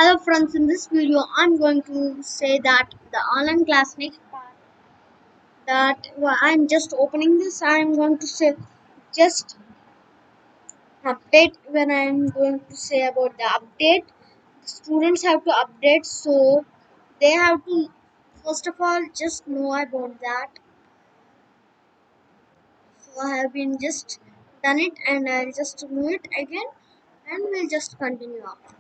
Hello friends, in this video I'm going to say that the online class next part I'm just opening this. I'm going to say just update. When I'm going to say about the update, the students have to update, so they have to first of all just know about that. So I have been just done it and I'll just move it again and we'll just continue after.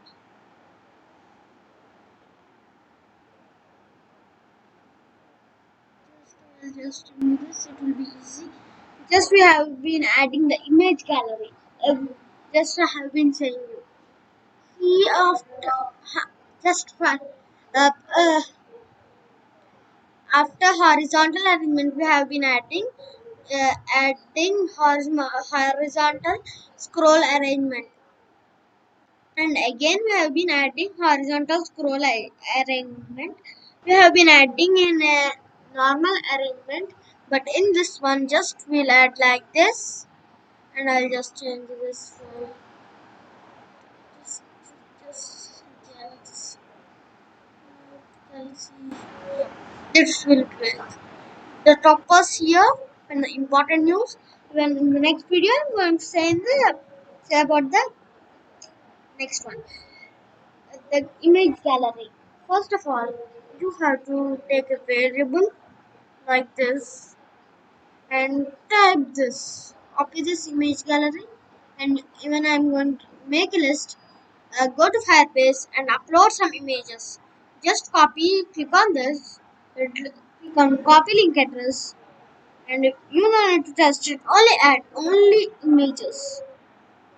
Just do this, it will be easy. Just we have been adding the image gallery. Just I have been saying you. See after just for, uh, uh, after horizontal arrangement we have been adding horizontal scroll arrangement, and again we have been adding horizontal scroll arrangement. We have been adding in a normal arrangement, but in this one just we'll add like this, and I'll just change this for just, just galaxy. Galaxy. Yeah. This will be the toppers here and the important news. When in the next video, I'm going to say about the next one, the image gallery. First of all, you have to take a variable like this and type this. Copy this image gallery, and even I'm going to make a list. Go to Firebase and upload some images. Just click on this, click on copy link address, and if you don't need to test it, only images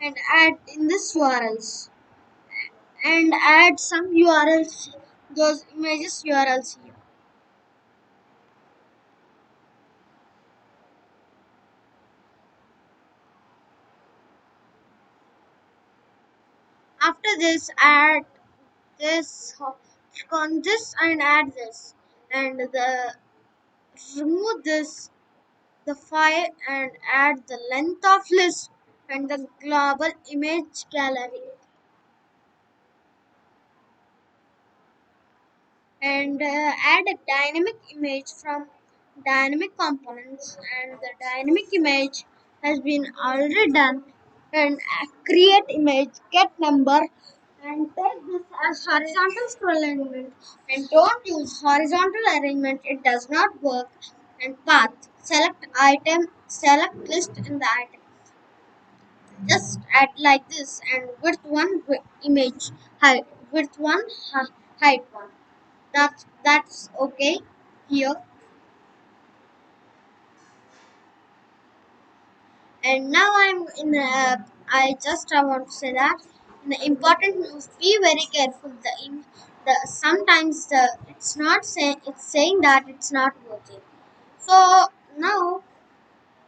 and add in this URLs and add some URLs, those images URLs here. After this, add this, click on this and add this, and remove this the file and add the length of list and the global image gallery, and add a dynamic image from dynamic components, and the dynamic image has been already done, and create image get number and take this as horizontal scroll arrangement, and don't use horizontal arrangement, it does not work, and path select list in the item, just add like this, and with one image height, with one height one, that's okay here. And now I'm in I just want to say that in the important news, be very careful. The sometimes it's not saying, it's saying that it's not working. So now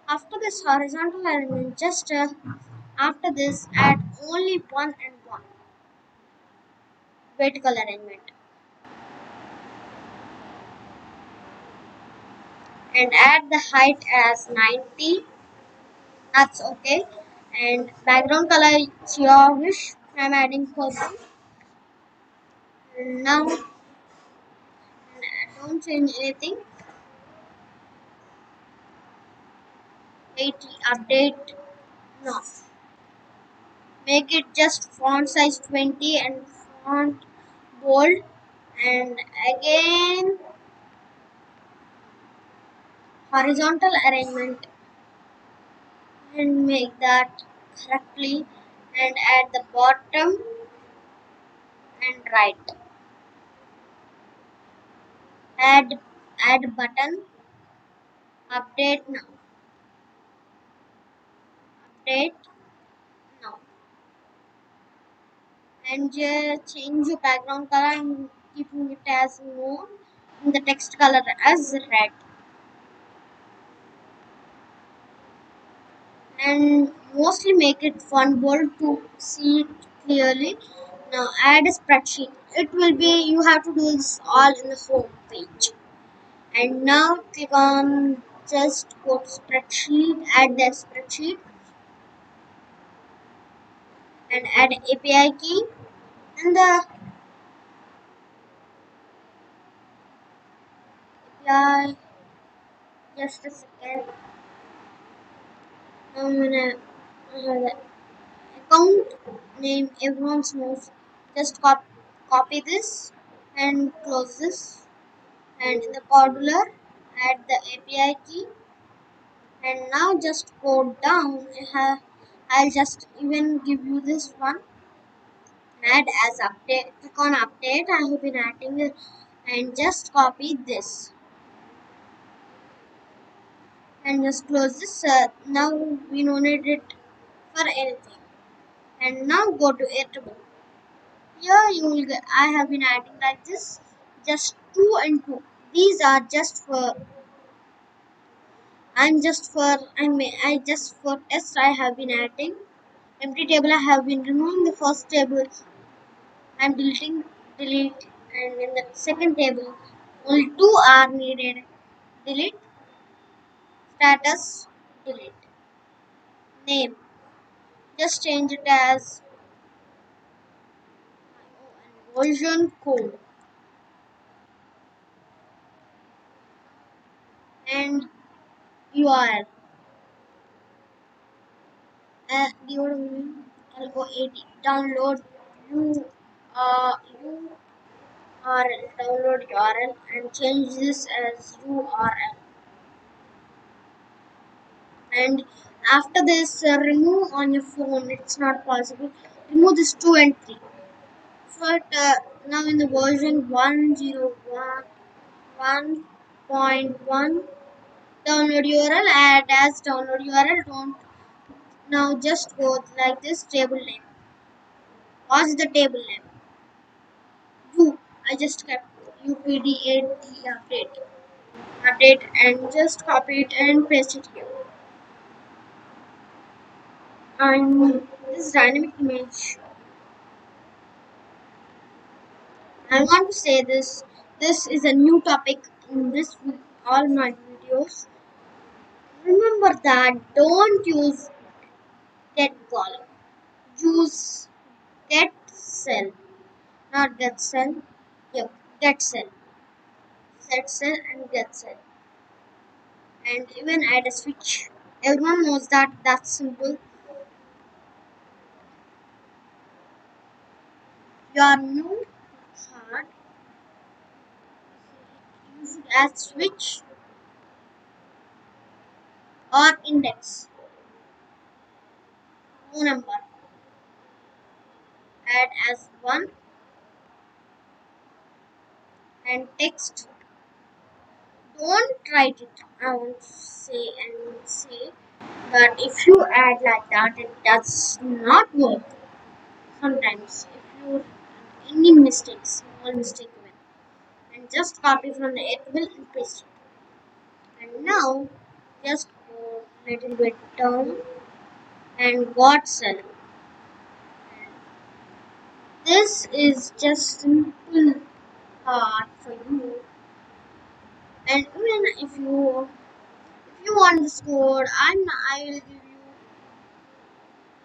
after this horizontal alignment, just after this add only one and one vertical alignment, and add the height as 90. That's okay. And background color, it's your wish. I'm adding purple. And now don't change anything. 80 update. No. Make it just font size 20 and font bold. And again horizontal arrangement, and make that correctly, and at the bottom and right add button, update now, update now, and change your background color and keeping it as no, and the text color as red, and mostly make it font bold to see it clearly. Now add a spreadsheet. It will be, you have to do this all in the home page. And now click on, just go to spreadsheet, add the spreadsheet, and add API key, and the Yeah, just a second. I'm gonna the account name everyone knows. Just copy this and close this. And in the koudlar, add the API key. And now just go down. I'll just even give you this one. Add as update. Click on update. I have been adding it. And just copy this. And just close this. Now we don't need it for anything. And now go to Airtable. Here you will get, I have been adding like this, just 2 and 2. These are just for I just for test I have been adding. Empty table I have been removing the first table. I'm deleting delete, and in the second table only two are needed. Delete status, delete name. Just change it as version code and URL. LOAD download U URL download URL and change this as URL. And after this, remove on your phone. It's not possible. Remove this 2 and 3. But now in the version 1.1 download URL, add as download URL. Don't now just go like this table name. What's the table name? I just kept UPD8 update and just copy it and paste it here. And this dynamic image, I want to say this. This is a new topic in all my videos. Remember that don't use get column. Use get cell, not get cell. Yeah, get cell, set cell, and get cell, and even add a switch. Everyone knows that that's simple. Your new card, you should add switch or index. Phone number, add as 1, and text. Don't write it. I want to say that if you add like that, it does not work. Sometimes, if you any mistakes, small mistake even, and just copy from the table and paste it. And now, just go little bit down and got cell. This is just simple part for you. And even if you want this code, I will give you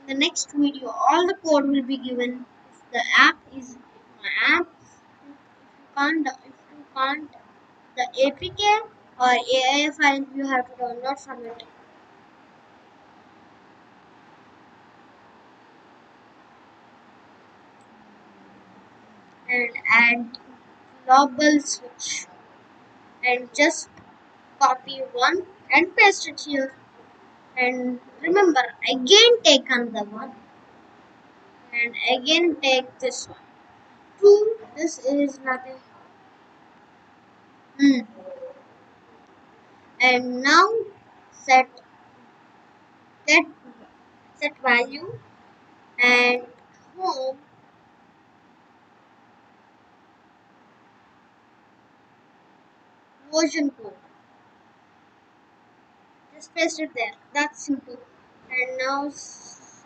in the next video. All the code will be given. If the app is my app, if you can't the APK or AI file you have to download from it. And add global switch and just copy one and paste it here. And remember, again take another one and again take this one. Two, this is nothing. Hmm. And now set that set value and home version code. Just paste it there. That's simple. And now just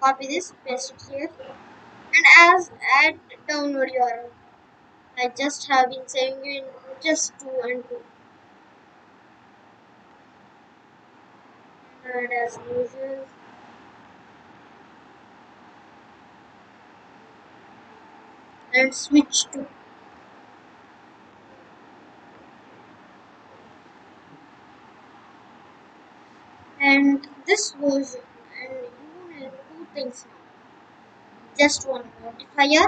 copy this, paste it here, and as add download URL. I just have been saving you in just 2 and 2. And as usual, and switch to exposure, and you need two things now. Just one notifier,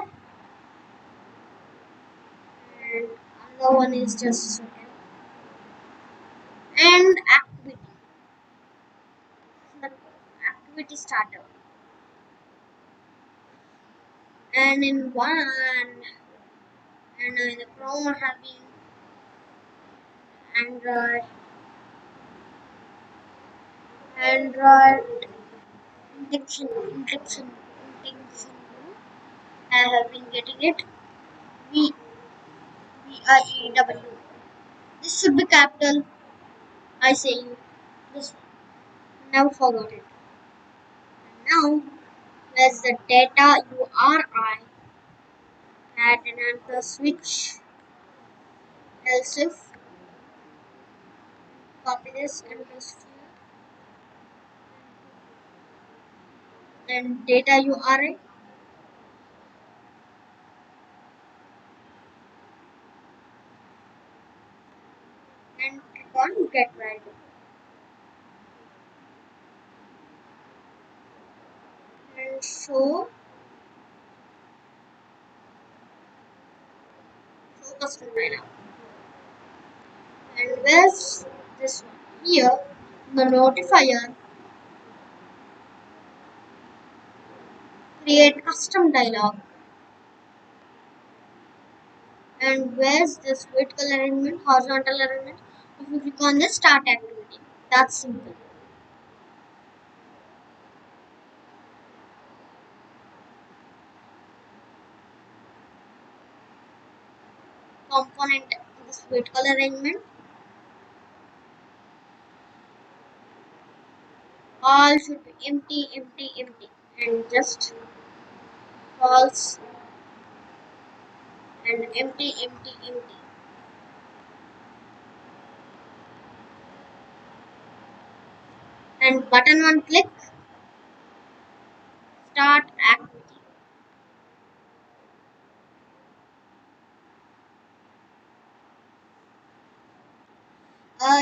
and another one is just and activity. The activity starter, and in one and in the Chrome having Android, Android intention. I have been getting it. V VIEW. This should be capital. I say you. This never forgot it. And now, where's the data URI? Add another switch. Else if copy this and paste here. Then data URI and click on get right. And show custom lineup. And where's this one? Here, the notifier create custom dialog. And where's this vertical arrangement, horizontal arrangement? If you click on the start activity, that's simple. Component this vertical arrangement, all should be empty, empty, empty, and just false and empty, empty, empty. And button one click, start activity.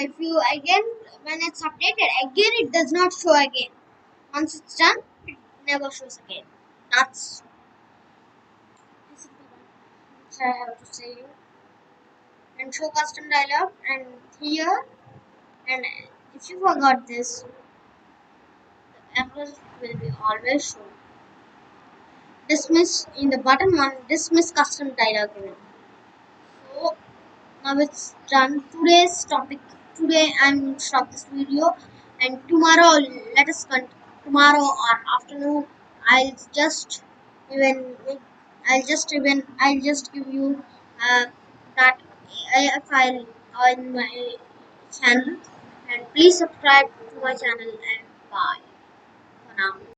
If you again when it's updated again, it does not show again. Once it's done, it never shows again. That's the simple one which I have to say you. And show custom dialog and here, and if you forgot this, the error will be always shown. Dismiss in the button one, dismiss custom dialog event. So now it's done. Today's topic. Today I'm stop this video, and tomorrow let us tomorrow or afternoon. I'll just even I'll just give you that AI file on my channel, and please subscribe to my channel and bye for now.